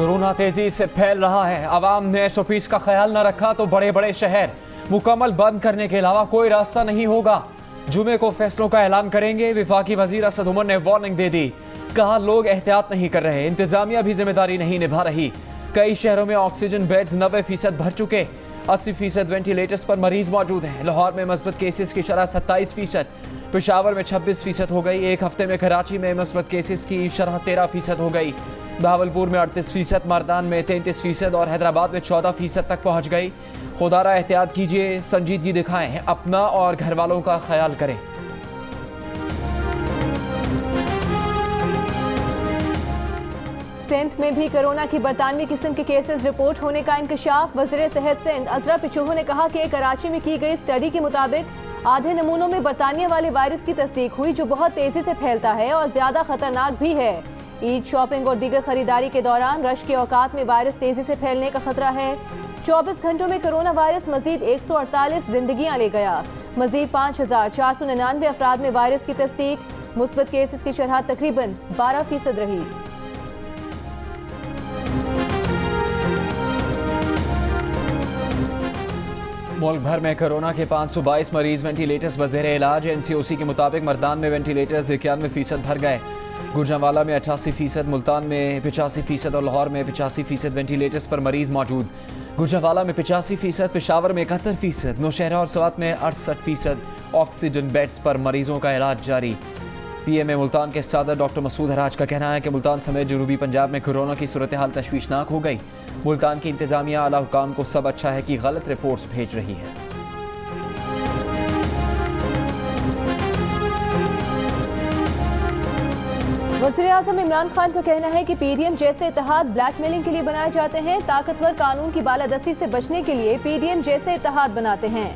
Corona तेजी से फैल रहा है। आवाम ने SOPs का ख्याल न रखा तो बड़े बड़े शहर मुकम्मल बंद करने के अलावा कोई रास्ता नहीं होगा। जुमे को फैसलों का ऐलान करेंगे। वफाकी वजीर असद उमर ने वार्निंग दे दी। कहा लोग एहतियात नहीं कर रहे, इंतजामिया भी जिम्मेदारी नहीं निभा रही। कई शहरों में ऑक्सीजन बेड्स 90% भर चुके, 80% वेंटिलेटर्स पर मरीज मौजूद हैं। लाहौर में मस्बत केसेस की शरह 27%, पेशावर में 26% हो गई। एक हफ्ते में कराची में मस्बत केसेस की शरह 13% हो गई। बहावलपुर में 38%, मर्दान में 33% और हैदराबाद में 14% तक पहुंच गई। खुदारा एहतियात कीजिए, संजीदगी दिखाएं, अपना और घर वालों का ख्याल करें। सिंध में भी कोरोना की 92 किस्म के केसेस रिपोर्ट होने का इंकशाफ। वज़ीर सेहत सिंध अजरा पिचोहो ने कहा कि कराची में की गई स्टडी के मुताबिक आधे नमूनों में बरतानिया वाले वायरस की तस्दीक हुई, जो बहुत तेजी से फैलता है और ज्यादा खतरनाक भी है। ईद शॉपिंग और दीगर खरीदारी के दौरान रश के औकात में वायरस तेजी से फैलने का खतरा है। 24 घंटों में कोरोना वायरस मजीद 148 जिंदगियां ले गया। मजीद 5499 अफराद में वायरस की तस्दीक। मुस्बत केसेस की शरह तकरीबन 12% रही। मुल्क भर में कोरोना के 522 मरीज वेंटिलेटर्स बज़ेर इलाज। NCOC के मुताबिक मर्दान में वेंटिलेटर्स 91% भर गए। गुजरांवाला में 88%, मुल्तान में 85% और लाहौर में 85% वेंटिलेटर्स पर मरीज मौजूद। गुजरांवाला में 85%, पेशावर में 71%, नौशहरा और स्वात में 68% ऑक्सीजन बेड्स पर मरीजों का इलाज जारी। PM मुल्तान के सदर डॉक्टर मसूद हराज का कहना है कि मुल्तान समेत जनूबी पंजाब में कोरोना की सूरत हाल तशवीशनाक हो गई। मुल्तान की इंतजामिया आला हुकाम को सब अच्छा है कि गलत रिपोर्ट्स भेज रही है। वज़ीर-ए-आज़म इमरान खान का कहना है कि PDM जैसे इत्तेहाद ब्लैकमेलिंग के लिए बनाए जाते हैं। ताकतवर कानून की बालादस्ती से बचने के लिए PDM जैसे इत्तेहाद बनाते हैं।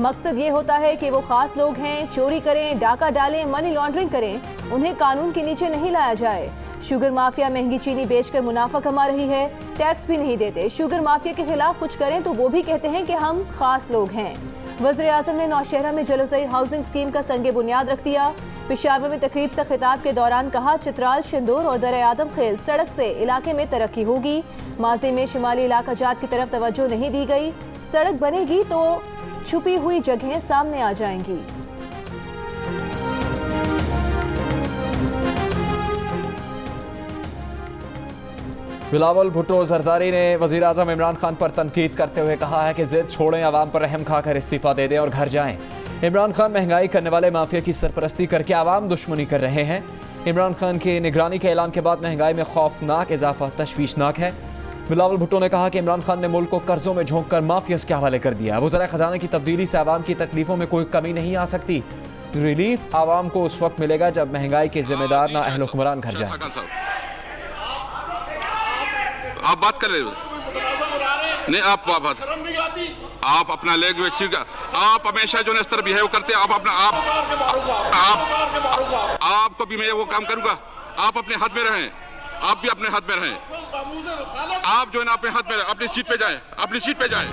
मकसद ये होता है कि वो खास लोग हैं, चोरी करें, डाका डालें, मनी लॉन्ड्रिंग करें, उन्हें कानून के नीचे नहीं लाया जाए। शुगर माफिया महंगी चीनी बेचकर मुनाफा कमा रही है, टैक्स भी नहीं देते। शुगर माफिया के खिलाफ कुछ करें तो वो भी कहते हैं कि हम खास लोग हैं। वज़ीर-ए-आज़म ने नौशहरा में जलसई हाउसिंग स्कीम का संगे बुनियाद रख दिया। पेशावर में तकरीब से खिताब के दौरान कहा चित्राल, शिंदूर और दर आदम खेल सड़क से इलाके में तरक्की होगी। माजी में शिमाली इलाका जात की तरफ तवज्जो नहीं दी गई। सड़क बनेगी तो छुपी हुई जगहें सामने आ जाएंगी। बिलावल भुट्टो जरदारी ने वज़ीर आज़म इमरान खान पर तनकीद करते हुए कहा है कि जिद छोड़ें, आवाम पर रहम खाकर इस्तीफा दे दें और घर जाएं। इमरान खान महंगाई करने वाले माफिया की सरपरस्ती करके आवाम दुश्मनी कर रहे हैं। इमरान खान के निगरानी के ऐलान के बाद महंगाई में खौफनाक इजाफा तशवीशनाक है। बिलावल भुट्टो ने कहा कि इमरान खान ने मुल्क को कर्जों में झोंक कर माफियाज के हवाले कर दिया। वज़ीर खजाना की तब्दीली से आवाम की तकलीफों में कोई कमी नहीं आ सकती। रिलीफ आवाम को उस वक्त मिलेगा जब महंगाई के जिम्मेदार ना अहल हुक्मरान घर जाए। आप बात कर रहे हो नहीं, आप अपना लैंग्वेज का आप हमेशा जो इस तरह बिहेव करते हैं, आप अपना आपको भी मैं वो काम करूंगा। आप अपने हाथ में रहें, आप भी अपने हाथ में रहें। आप जो है ना अपने हाथ में अपनी सीट पे जाएं, अपनी सीट पे जाएं।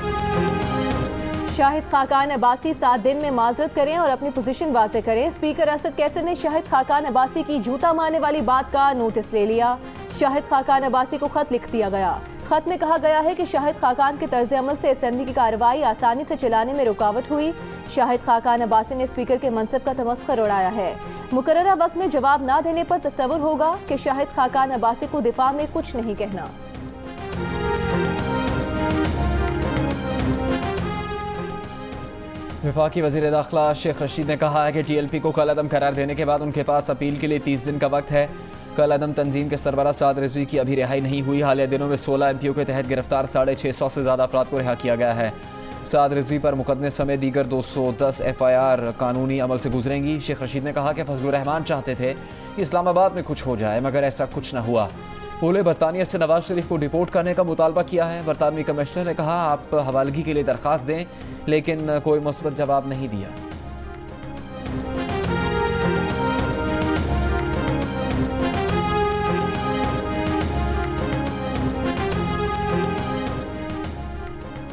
शाहिद खाकान अब्बासी 7 दिन में माजरत करें और अपनी पोजीशन वाज़ेह करें। स्पीकर असद कैसर ने शाहिद खाकान अब्बासी की जूता मारने वाली बात का नोटिस ले लिया। शाहिद खाकान अब्बासी को खत लिख दिया गया। खत में कहा गया है कि शाहिद खाकान के तर्ज अमल से असेंबली की कार्रवाई आसानी से चलाने में रुकावट हुई। शाहिद खाकान अब्बासी ने स्पीकर के मनसब का तमस्खर उड़ाया है। मुकर्ररा वक्त में जवाब ना देने पर तसव्वुर होगा कि शाहिद खाकान अब्बासी को दिफा में कुछ नहीं कहना। वफाकी वज़ीर दाखिला शेख रशीद ने कहा है कि TLP को कलअदम करार देने के बाद उनके पास अपील के लिए 30 दिन का वक्त है। कलअदम तंजीम के सरबराह साद रिजवी की अभी रिहाई नहीं हुई। हालिया दिनों में 16 MPO के तहत गिरफ्तार 650 से ज़्यादा अफराद को रिहा किया गया है। साद रिजवी पर मुकदमे समेत दीगर 210 FIR कानूनी अमल से गुजरेंगी। शेख रशीद ने कहा कि फजलुर रहमान चाहते थे कि इस्लामाबाद में कुछ हो जाए, मगर ऐसा कुछ न हुआ। बोले बरतानिया से नवाज शरीफ को डिपोर्ट करने का मुतालबा किया है। बरतानवी कमिश्नर ने कहा आप हवालगी के लिए दरख्वास्त दें, लेकिन कोई मुस्बत जवाब नहीं दिया।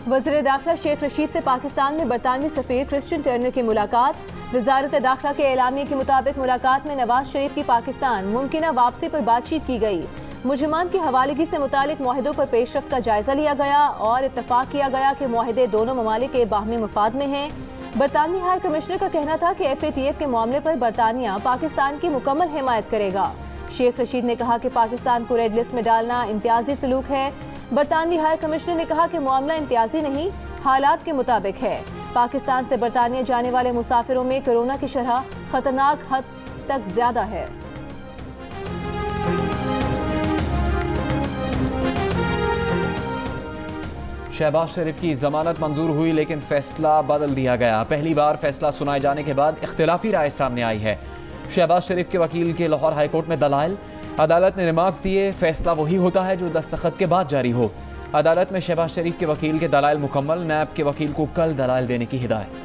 वज़ीर दाखिला शेख रशीद से पाकिस्तान में बरतानवी सफ़ीर क्रिश्चियन टर्नर की मुलाकात। वज़ारत दाखिला के एलामिया के मुताबिक मुलाकात में नवाज शरीफ की पाकिस्तान मुमकिना वापसी पर बातचीत की गई। मुजरिमान की हवालगी से मुतालिक मुआहिदों पर पेशरफ्त का जायजा लिया गया और इत्तफाक किया गया कि मुआहिदे दोनों ममालिक के बाहमी मफाद में हैं। बरतानवी हाई कमिश्नर का कहना था कि FATF के मामले पर बरतानिया पाकिस्तान की मुकम्मल हिमायत करेगा। शेख रशीद ने कहा कि पाकिस्तान को रेड लिस्ट में डालना इम्तियाजी सलूक है। बरतानवी हाई कमिश्नर ने कहा कि मामला इम्तियाजी नहीं, हालात के मुताबिक है। पाकिस्तान से बरतानिया जाने वाले मुसाफिरों में कोरोना की शरह खतरनाक हद तक ज्यादा है। शहबाज शरीफ की जमानत मंजूर हुई, लेकिन फैसला बदल दिया गया। पहली बार फैसला सुनाए जाने के बाद इख्तिलाफी राय सामने आई है। शहबाज शरीफ के वकील के लाहौर हाईकोर्ट में दलाइल, अदालत ने रिमार्क्स दिए। फैसला वही होता है जो दस्तखत के बाद जारी हो। अदालत में शहबाज शरीफ के वकील के दलाइल मुकम्मल, नैब के वकील को कल दलाइल देने की हिदायत।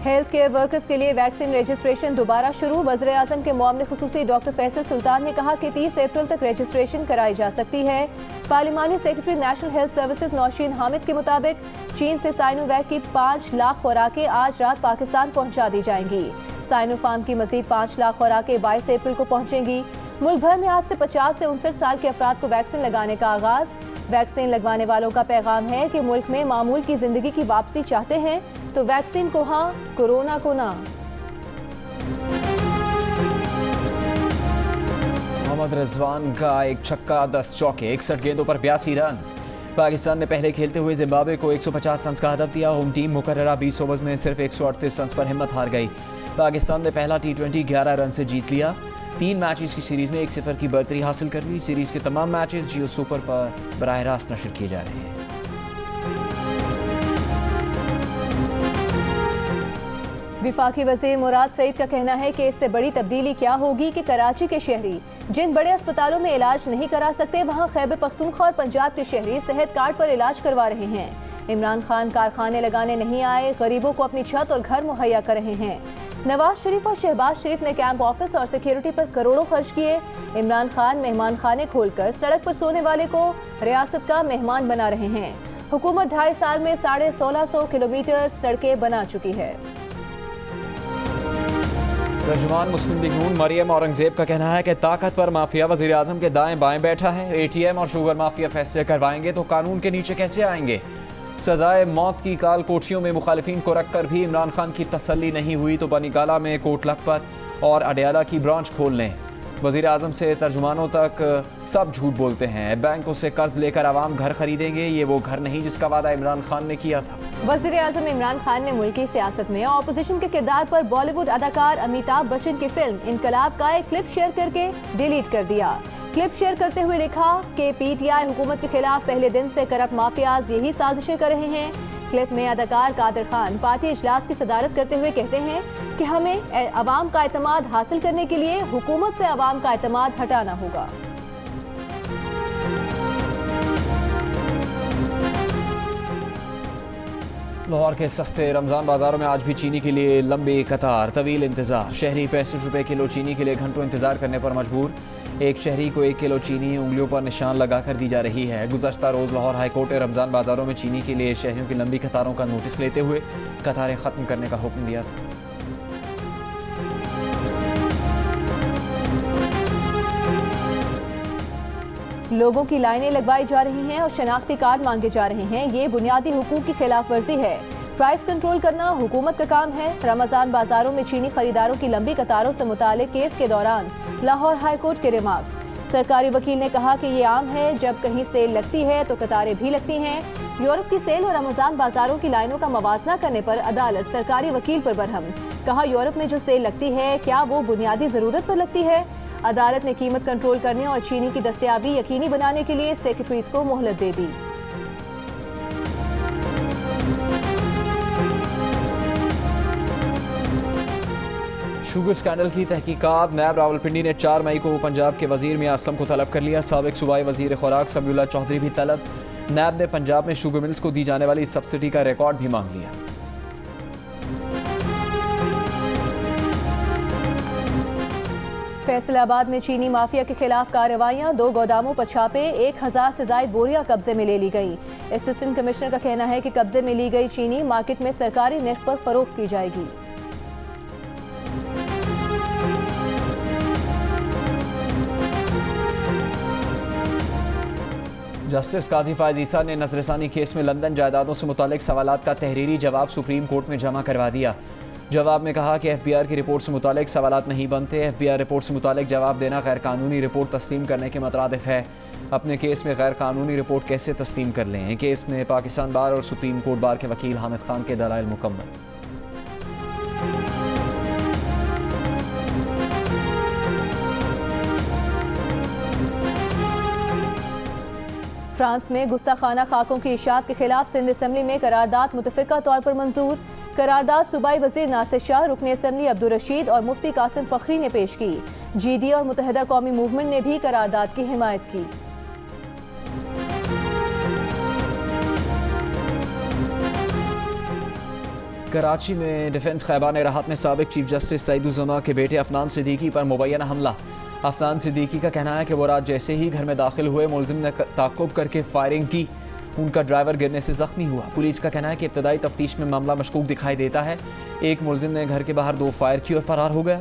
हेल्थ केयर वर्कर्स के लिए वैक्सीन रजिस्ट्रेशन दोबारा शुरू। वज़ीर आज़म के मामले खुसूसी डॉक्टर फैसल सुल्तान ने कहा कि 30 अप्रैल तक रजिस्ट्रेशन कराई जा सकती है। पार्लिमानी secretary national health services Nausheen Hamid के मुताबिक चीन से साइनोवैक की 5 लाख खुराकें आज रात पाकिस्तान पहुंचा दी जाएंगी। साइनोफार्म की मजीद 5 लाख खुराकें 22 अप्रैल को पहुंचेंगी। मुल्क भर में आज से 50 से 59 साल के अफराद को वैक्सीन लगाने का आगाज। वैक्सीन लगवाने वालों का पैगाम है कि मुल्क में मामूल की जिंदगी की वापसी चाहते हैं तो वैक्सीन को हाँ, कोरोना को ना। मोहम्मद रिजवान का एक छक्का, 10 चौके, 61 गेंदों पर 82 रन। पाकिस्तान ने पहले खेलते हुए जिम्बाब्वे को 150 रन का हदफ दिया। होम टीम मुकर्ररा 20 ओवर्स में सिर्फ 138 रन पर हिम्मत हार गई। पाकिस्तान ने पहला T20 11 रन से जीत लिया। 3 मैचेस की सीरीज में 1-0 की बढ़तरी हासिल कर ली। सीरीज के तमाम मैचेस जियो सुपर पर बराह रास्त नशर किए जा रहे हैं। विफाकी वज़ीर मुराद सईद का कहना है कि इससे बड़ी तब्दीली क्या होगी कि कराची के शहरी जिन बड़े अस्पतालों में इलाज नहीं करा सकते, वहां खैबर पख्तूनख्वा और पंजाब के शहरी सेहत कार्ड पर इलाज करवा रहे हैं। इमरान खान कारखाने लगाने नहीं आए, गरीबों को अपनी छत और घर मुहैया कर रहे हैं। नवाज शरीफ और शहबाज शरीफ ने कैंप ऑफिस और सिक्योरिटी पर करोड़ों खर्च किए। इमरान खान मेहमान खाने खोलकर सड़क पर सोने वाले को रियासत का मेहमान बना रहे हैं। हुकूमत 2.5 साल में 1650 किलोमीटर सड़कें बना चुकी है। तर्जुमान मुस्लिम लीग नून मरियम औरंगजेब का कहना है कि ताकतवर माफिया वज़ीर आज़म के दाएं बाएं बैठा है। ATM और शुगर माफिया फैसले करवाएंगे तो कानून के नीचे कैसे आएंगे। सजाए मौत की काल कोठियों में मुखालिफिन को रखकर भी इमरान खान की तसल्ली नहीं हुई तो बनीगाला में कोट लखपत और अडयाला की ब्रांच खोल लें। वज़ीर आज़म से तर्जुमानों तक सब झूठ बोलते हैं। बैंकों से कर्ज लेकर आवाम घर खरीदेंगे, ये वो घर नहीं जिसका वादा इमरान खान ने किया था। वज़ीर आज़म इमरान खान ने मुल्की सियासत में ऑपोजिशन के किरदार पर बॉलीवुड अदाकार अमिताभ बच्चन की फिल्म इनकलाब का एक क्लिप शेयर करके डिलीट कर दिया। क्लिप शेयर करते हुए लिखा कि PTI हुकूमत के खिलाफ पहले दिन से करप्ट माफियाज यही साजिशें कर रहे हैं। क्लिप में अदाकार कादिर खान पार्टी इजलास की सदारत करते हुए कहते हैं कि हमें अवाम का एतमाद हासिल करने के लिए हुकूमत से अवाम का एतमाद हटाना होगा। लाहौर के सस्ते रमज़ान बाज़ारों में आज भी चीनी के लिए लंबी कतार, तवील इंतज़ार। शहरी 65 रुपये किलो चीनी के लिए घंटों इंतज़ार करने पर मजबूर। एक शहरी को 1 किलो चीनी उंगलियों पर निशान लगाकर दी जा रही है। गुज़श्ता रोज़ लाहौर हाईकोर्ट ने रमज़ान बाज़ारों में चीनी के लिए शहरियों की लंबी कतारों का नोटिस लेते हुए कतारें ख़त्म करने का हुक्म दिया था। लोगों की लाइनें लगवाई जा रही हैं और शनाख्ती कार्ड मांगे जा रहे हैं। ये बुनियादी हुकूक की खिलाफ वर्जी है। प्राइस कंट्रोल करना हुकूमत का काम है। रमज़ान बाजारों में चीनी खरीदारों की लंबी कतारों से मुतालिक केस के दौरान लाहौर हाईकोर्ट के रिमार्क्स। सरकारी वकील ने कहा कि ये आम है, जब कहीं सेल लगती है तो कतारें भी लगती हैं। यूरोप की सेल और रमज़ान बाजारों की लाइनों का मवाजना करने पर अदालत सरकारी वकील पर बरहम। कहा यूरोप में जो सेल लगती है क्या वो बुनियादी ज़रूरत पर लगती है। अदालत ने कीमत कंट्रोल करने और चीनी की दस्तयाबी यकीनी बनाने के लिए सेक्रेटरीज को मोहलत दे दी। शुगर स्कैंडल की तहकीकात। नैब रावलपिंडी ने 4 मई को पंजाब के वजीर मियां असलम को तलब कर लिया। साबिक सूबाई वजीर खुराक समीउल्लाह चौधरी भी तलब। नैब ने पंजाब में शुगर मिल्स को दी जाने वाली सब्सिडी का रिकॉर्ड भी मांग लिया। फैसलाबाद में चीनी माफिया के खिलाफ कार्रवाइयां। 2 गोदामों पर छापे, 1000 से ज्यादा बोरियां कब्जे में ले ली गई। असिस्टेंट कमिश्नर का कहना है कि कब्जे में ली गई चीनी मार्केट में सरकारी निर्ख पर फरोख्त की जाएगी। जस्टिस काजी फायज ईसा ने नजरसानी केस में लंदन जायदादों से मुतालिक सवालात का तहरीरी जवाब सुप्रीम कोर्ट में जमा करवा दिया। जवाब में कहा कि FBI की रिपोर्ट से मुतालिक सवालात नहीं बनते। FBI रिपोर्ट से मुतालिक जवाब देना गैर कानूनी रिपोर्ट तस्लीम करने के मुतरादिफ है। अपने केस में गैर कानूनी रिपोर्ट कैसे तस्लीम कर लें? केस में पाकिस्तान बार और सुप्रीम कोर्ट बार के वकील हामिद खान के दलाइल मुकम्मल। फ्रांस में गुस्ताखाना खाकों की इशाअत के खिलाफ सिंध असम्बली में करारदाद मुतफ़िका तौर पर मंजूर। करारदाद सूबाई वज़ीर नासिर शाह, रुकन असम्बली अब्दुल रशीद और मुफ्ती कासिम फ़खरी ने पेश की। GD और मुत्तहिदा कौमी मूवमेंट ने भी करारदाद की हिमायत की। कराची में डिफेंस खैबा ने राहत में साबिक चीफ जस्टिस सईदुज़्ज़मा के बेटे अफनान सिद्दीकी पर मुबैना हमला। अफनान सिद्दीकी का कहना है कि वो रात जैसे ही घर में दाखिल हुए मुलजिम ने ताक़ुब करके फायरिंग की। उनका ड्राइवर गिरने से जख्मी हुआ। पुलिस का कहना है कि इब्तदाई तफ्तीश में मामला मशकूक दिखाई देता है। एक मुलजिम ने घर के बाहर 2 फायर की और फरार हो गया।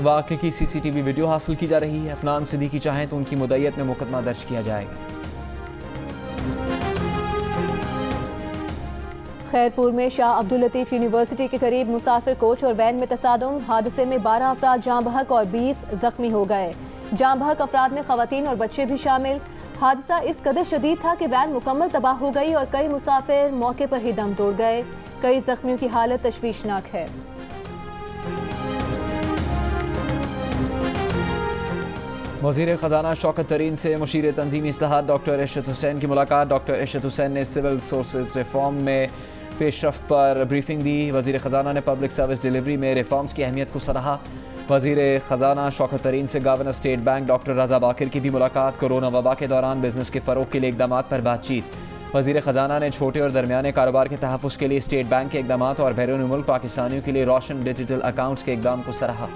वाक़े की CCTV वीडियो हासिल की जा रही है। अफनान सिद्दीकी चाहें तो उनकी मुद्दत में मुकदमा दर्ज किया जाएगा। खैरपुर में शाह अब्दुल लतीफ़ यूनिवर्सिटी के करीब मुसाफिर कोच और वैन में तसादुम। हादसे में 12 अफराद जाँ बहक और 20 जख्मी हो गए। जाँ बहक अफराद में ख़वातीन और बच्चे भी शामिल। हादसा इस कदर शदीद था कि वैन मुकम्मल तबाह हो गई और कई मुसाफिर मौके पर ही दम तोड़ गए। कई जख्मियों की हालत तशवीशनाक है। वज़ीर ख़ज़ाना शौकत तरीन से मुशीर तंजीमी इस्लाहात डॉक्टर इरशद हुसैन की मुलाकात। डॉक्टर इरशद हुसैन ने सिविल सोर्सेज रिफॉर्म में पेशरफ्त पर ब्रीफिंग दी। वज़ीर ख़ज़ाना ने पब्लिक सर्विस डिलीवरी में रिफॉर्म्स की अहमियत को सराहा। वज़ीर ख़ज़ाना शौकत तरीन से गवर्नर स्टेट बैंक डॉक्टर रज़ा बाकिर की भी मुलाकात। कोरोना वबा के दौरान बिजनेस के फ़रोग़ के लिए इक़दाम पर बातचीत। वज़ीर ख़ज़ाना ने छोटे और दरमियाने कारोबार के तहफ़्फ़ुज़ के लिए स्टेट बैंक के इक़दाम और बैरून मुल्क पाकिस्तानियों के लिए रोशन डिजिटल अकाउंट्स के इक़दाम को सराहा।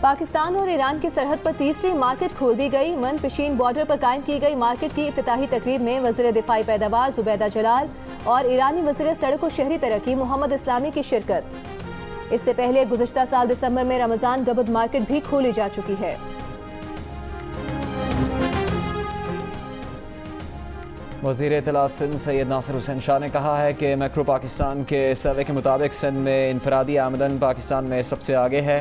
पाकिस्तान और ईरान की सरहद पर तीसरी मार्केट खोल दी गई। मन पेशीन बॉर्डर पर कायम की गई मार्केट की इफ्तिताही तकरीब में वज़ीर दिफाई पैदावार जुबैदा जलाल और ईरानी वज़ीर सड़क और शहरी तरक्की मोहम्मद इस्लामी की शिरकत। इससे पहले गुज़िश्ता साल दिसंबर में रमज़ान गबद मार्केट भी खोली जा चुकी है। वज़ीर इत्तलात सिंध सैयद नासिर हुसैन शाह ने कहा है कि मैक्रो पाकिस्तान के सर्वे के मुताबिक सिंध में इनफरादी आमदन पाकिस्तान में सबसे आगे है।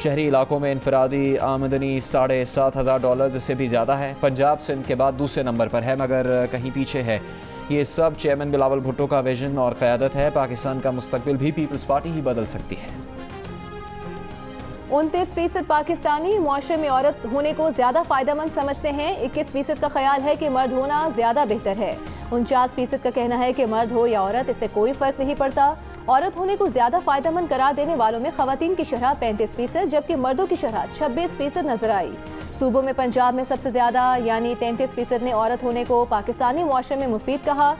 शहरी इलाकों में इनफरादी आमदनी $7,500 से भी ज़्यादा है। पंजाब सिंध के बाद दूसरे नंबर पर है मगर कहीं पीछे है। ये सब चेयरमैन बिलावल भुट्टो का विजन और क़यादत है। पाकिस्तान का मुस्तकबिल भी पीपल्स पार्टी ही बदल सकती है। 29% पाकिस्तानी मुआशरे में औरत होने को ज़्यादा फ़ायदेमंद समझते हैं। 21% का ख्याल है कि मर्द होना ज़्यादा बेहतर है। 49% का कहना है कि मर्द हो या औरत इससे कोई फ़र्क नहीं पड़ता। औरत होने को ज़्यादा फ़ायदेमंद करार देने वालों में ख़वातीन की शरह 35% जबकि मर्दों की शरह 26% नजर आई। सूबों में पंजाब में सबसे ज़्यादा यानी 33% ने औरत होने को पाकिस्तानी मुआशरे में मुफीद कहा।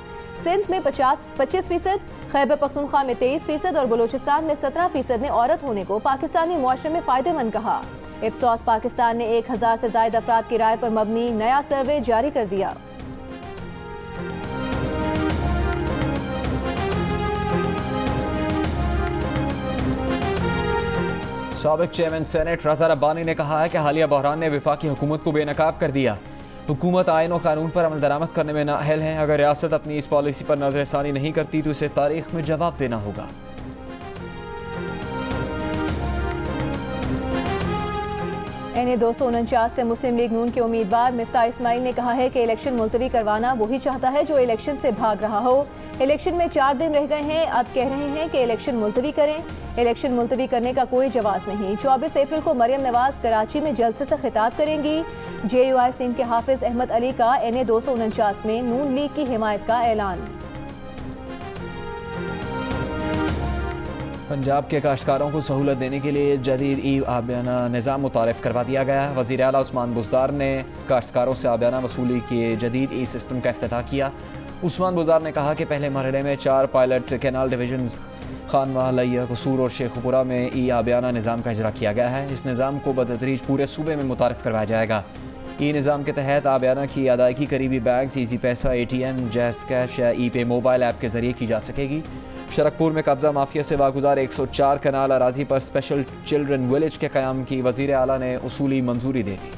सिंध में 25%, खैबर पख्तूनख्वा में 23% और बलूचिस्तान में 17% ने औरत होने को पाकिस्तानी मुआशरे में फ़ायदेमंद कहा। इप्सॉस पाकिस्तान ने 1000 से ज़ायद अफराद की राय पर मबनी नया सर्वे जारी कर दिया। साबिक चेयरमैन सेनेट रज़ा रब्बानी ने कहा है कि हालिया बहरान ने वफाकी हुकूमत को बेनकाब कर दिया। हुकूमत आइन और कानून पर अमल दरामद करने में नाअहल है। अगर रियासत अपनी इस पॉलिसी पर नज़रसानी नहीं करती तो इसे तारीख में जवाब देना होगा। NA 249 से मुस्लिम लीग नून के उम्मीदवार मिफ्ता इस्माइल ने कहा है कि इलेक्शन मुलतवी करवाना वही चाहता है जो इलेक्शन से भाग रहा हो। इलेक्शन में 4 दिन रह गए हैं, अब कह रहे हैं कि इलेक्शन मुलतवी करें। इलेक्शन मुलतवी करने का कोई जवाब नहीं। 24 अप्रैल को मरियम नवाज कराची में जलसे से खिताब करेंगी। JUI सिंध के हाफिज अहमद अली का NA 249 में नून लीग की हिमायत का ऐलान। पंजाब के काश्तकारों को सहूलत देने के लिए जदीद ई आबियाना निज़ाम मुतारिफ करवा दिया गया है। वज़ीर आला उस्मान बुज़दार ने काश्तकारों से आबियाना वसूली के जदीद ई सिस्टम का इफ्तिताह किया। उस्मान बुज़दार ने कहा कि पहले मरहले में 4 पायलट कैनाल डिवीजन खानवा, लैया, कसूर और शेखपुरा में ई आबियाना निज़ाम का इजरा किया गया है। इस निज़ाम को बतदरीज पूरे सूबे में मुतारिफ करवाया जाएगा। ई निज़ाम के तहत आबियाना की अदायगी करीबी बैंक, ईजी पैसा, ATM, जैज़ कैश या ई पे मोबाइल ऐप के ज़रिए की जा सकेगी। शरकपुर में कब्जा माफिया से वागुजार 104 कनाल अराजी पर स्पेशल चिल्ड्रन विलेज के क़याम की वज़ीर आला ने उसूली मंजूरी दे दी।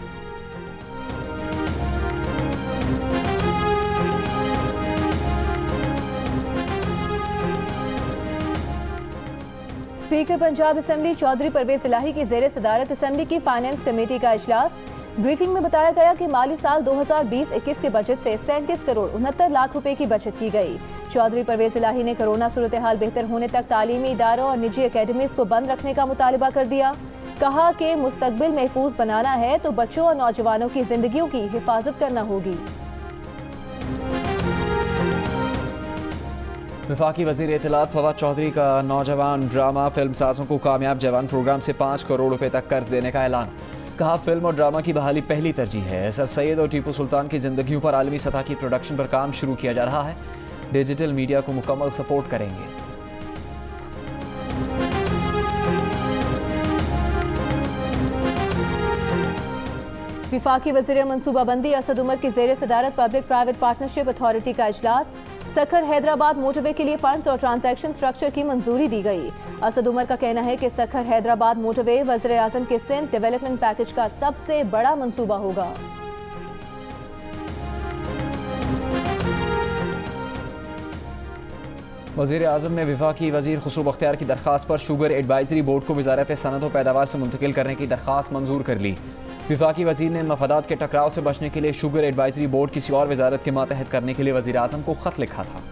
स्पीकर पंजाब असेंबली चौधरी परवेज इलाही की ज़ेर सदारत असेंबली की फाइनेंस कमेटी का इजलास। ब्रीफिंग में बताया गया कि माली साल 2020-21 के बजट से 37 करोड़ 69 लाख रुपए की बचत की गई। चौधरी परवेज इलाही ने कोरोना सूरत हाल बेहतर होने तक तालीमी इदारों और निजी अकेडमीज को बंद रखने का मुतालबा कर दिया। कहा कि मुस्तकबिल महफूज बनाना है तो बच्चों और नौजवानों की जिंदगियों की हिफाजत करना होगी। वफाकी वज़ीर इत्तलात फवाद चौधरी का नौजवान ड्रामा फिल्म साजों को कामयाब जवान प्रोग्राम से 5 करोड़ रुपए तक कर्ज देने का ऐलान। कहा फिल्म और ड्रामा की बहाली पहली तरजीह है। सर सैयद और टीपू सुल्तान की जिंदगियों पर आलमी सतह की प्रोडक्शन पर काम शुरू किया जा रहा है। डिजिटल मीडिया को मुकम्मल सपोर्ट करेंगे। वफाकी वज़ीर मनसूबाबंदी असद उमर की ज़ेर सदारत पब्लिक प्राइवेट पार्टनरशिप अथॉरिटी का इजलास। सखर हैदराबाद मोटरवे के लिए फंड्स और ट्रांजैक्शन स्ट्रक्चर की मंजूरी दी गई। असद उमर का कहना है कि सखर हैदराबाद मोटरवे वज़ीर आज़म के सिंध डेवलपमेंट पैकेज का सबसे बड़ा मंसूबा होगा। वज़ीर आज़म ने वफाकी वज़ीर खुसरो बख्तियार की दरख्वास्त पर शुगर एडवाइजरी बोर्ड को वजारत सनत व पैदावार से मुंतकिल करने की दरख्वास्त मंजूर कर ली। वफाकी वज़ीर ने मफादात के टकराव से बचने के लिए शुगर एडवाइजरी बोर्ड किसी और वजारत के मातहत करने के लिए वज़ीर आज़म को ख़त लिखा था।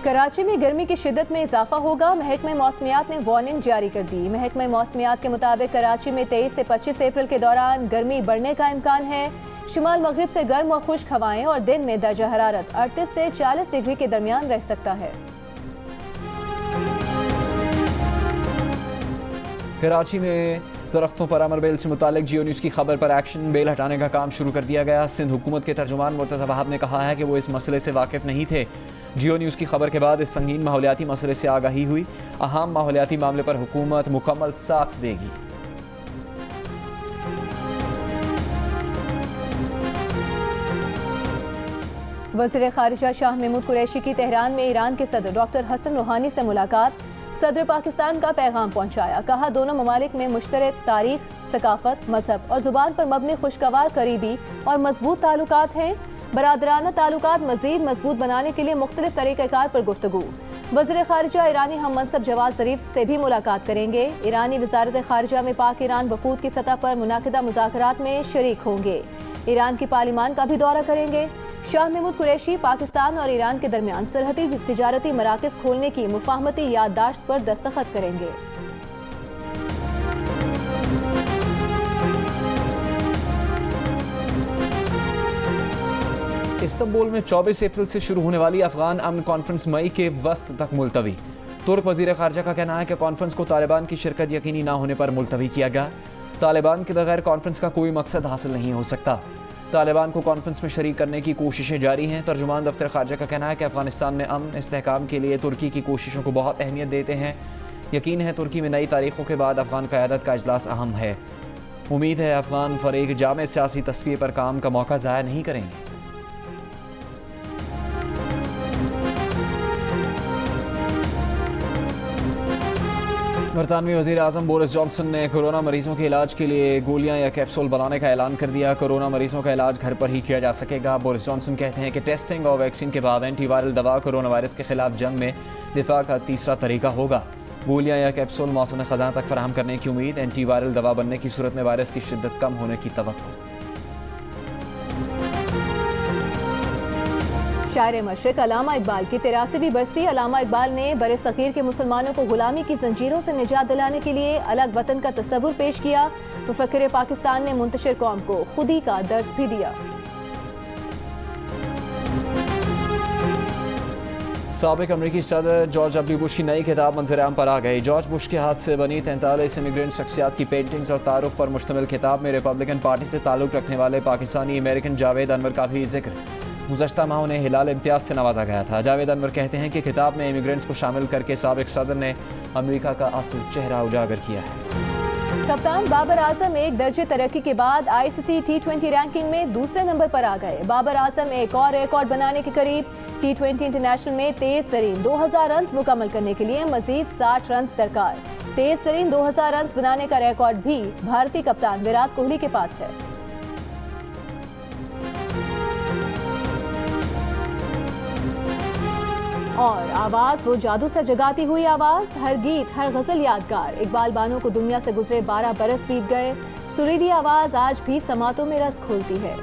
कराची में गर्मी की शिद्दत में इजाफा होगा। महकमे मौसमियात ने वार्निंग जारी कर दी। महकमे मौसमियात के मुताबिक कराची में 23 से 25 अप्रैल के दौरान गर्मी बढ़ने का इम्कान है। शिमाल मगरिब से गर्म और खुश्क हवाएं और दिन में दर्जा हरारत 38 से 40 डिग्री के दरमियान रह सकता है। कराची में दरख्तों पर अमर बेल से मुतालिक जियो न्यूज़ की खबर पर एक्शन। बेल हटाने का काम शुरू कर दिया गया। सिंध हुकूमत के तर्जुमान मुर्तज़ा वहाब ने कहा है कि वो इस मसले से वाकिफ़ नहीं थे। जियो न्यूज़ की खबर के बाद इस संगीन माहौलियाती मसले से आगाही हुई। अहम माहौलियाती मामले पर हुकूमत मुकम्मल साथ देगी। वज़ीर ख़ारिजा शाह महमूद कुरैशी की तेहरान में ईरान के सदर डॉक्टर हसन रूहानी से मुलाकात। सदर पाकिस्तान का पैगाम पहुंचाया। कहा दोनों ममालिक में मुश्तरक तारीख, सकाफत, मजहब और ज़ुबान पर मबनी खुशगवार, करीबी और मजबूत ताल्लुकात हैं। बरादराना ताल्लुकात मज़ीद मजबूत बनाने के लिए मुख्तलिफ तरीक़ाकार पर गुफ्तगू। वज़ीर ख़ारिजा ईरानी हम मनसब जवाद ज़रीफ से भी मुलाकात करेंगे। ईरानी वज़ारत ख़ारिजा में पाक ईरान वफूद की सतह पर मुनाकिदा मुज़ाकरात में शरीक होंगे। ईरान की पार्लिमान का भी दौरा करेंगे। शाह महमूद कुरैशी पाकिस्तान और ईरान के दरमियान सरहदी तिजारती मराकज़ खोलने की मुफाहमती याददाश्त पर दस्तखत करेंगे। इस्तंबुल में 24 अप्रैल से शुरू होने वाली अफगान अमन कॉन्फ्रेंस मई के वस्त तक मुलतवी। तुर्क वज़ीर ख़ारिजा का कहना है कि कॉन्फ्रेंस को तालिबान की शिरकत यकीनी न होने पर मुलतवी किया गया। तालिबान के बगैर कॉन्फ्रेंस का कोई मकसद हासिल नहीं हो सकता। तालिबान को कॉन्फ्रेंस में शरीक करने की कोशिशें जारी हैं। तर्जुमान दफ्तर ख़ारिजा का कहना है कि अफगानिस्तान में अमन इस्तेहकाम के लिए तुर्की की कोशिशों को बहुत अहमियत देते हैं। यकीन है तुर्की में नई तारीखों के बाद अफगान क़यादत का इजलास अहम है। उम्मीद है अफगान फ़रीक जामे सियासी तस्वीर पर काम का मौका ज़ाया नहीं करेंगे। बरतानवी वज़ीर आज़म बोरिस जॉनसन ने कोरोना मरीजों के इलाज के लिए गोलियां या कैप्सूल बनाने का ऐलान कर दिया। कोरोना मरीजों का इलाज घर पर ही किया जा सकेगा। बोरिस जॉनसन कहते हैं कि टेस्टिंग और वैक्सीन के बाद एंटीवायरल दवा कोरोना वायरस के खिलाफ जंग में दिफा का तीसरा तरीका होगा। गोलियां या कैप्सूल मौसम ख़ज़ां तक फराहम करने की उम्मीद। एंटीवायरल दवा बनने की सूरत में वायरस की शिद्दत कम होने की तवक्को। शायर मशरिक़ अल्लामा इकबाल की 83वीं बरसी। अल्लामा इकबाल ने बरे सग़ीर के मुसलमानों को गुलामी की जंजीरों से निजात दिलाने के लिए अलग वतन का तस्वुर पेश किया। मुफक्किर पाकिस्तान ने मुंतशिर कौम को खुदी का दर्स भी दिया। साबिक अमरीकी सदर जॉर्ज डब्ल्यू बुश की नई किताब मंजर-ए-आम पर आ गई। जॉर्ज बुश के हाथ से बनी 43 इमिग्रेंट शख्सियात की पेंटिंग्स और तारुफ पर मुश्तमिल किताब में रिपब्लिकन पार्टी से ताल्लुक़ रखने वाले पाकिस्तानी अमेरिकन जावेद अनवर का भी जिक्र। गुज़श्ता माह उन्हें हिलाल इम्तियाज़ से नवाजा गया था। जावेद अनवर कहते हैं कि किताब में इमिग्रेंट्स को शामिल करके साबिक सदर ने अमेरिका का असल चेहरा उजागर किया है। कप्तान बाबर आजम एक दर्जे तरक्की के बाद आईसीसी टी20 रैंकिंग में दूसरे नंबर पर आ गए। बाबर आजम एक और रिकॉर्ड बनाने के करीब। टी20 इंटरनेशनल में तेज तरीन 2000 रन मुकम्मल करने के लिए मजीद 60 रन दरकार। तेज तरीन 2000 रन बनाने का रिकॉर्ड भी भारतीय कप्तान विराट कोहली के पास है। और आवाज वो जादू सा जगाती हुई आवाज, हर गीत हर गजल यादगार। इकबाल बानो को दुनिया से गुजरे 12 बरस बीत गए। सुरीली आवाज आज भी समातों में रस खोलती है।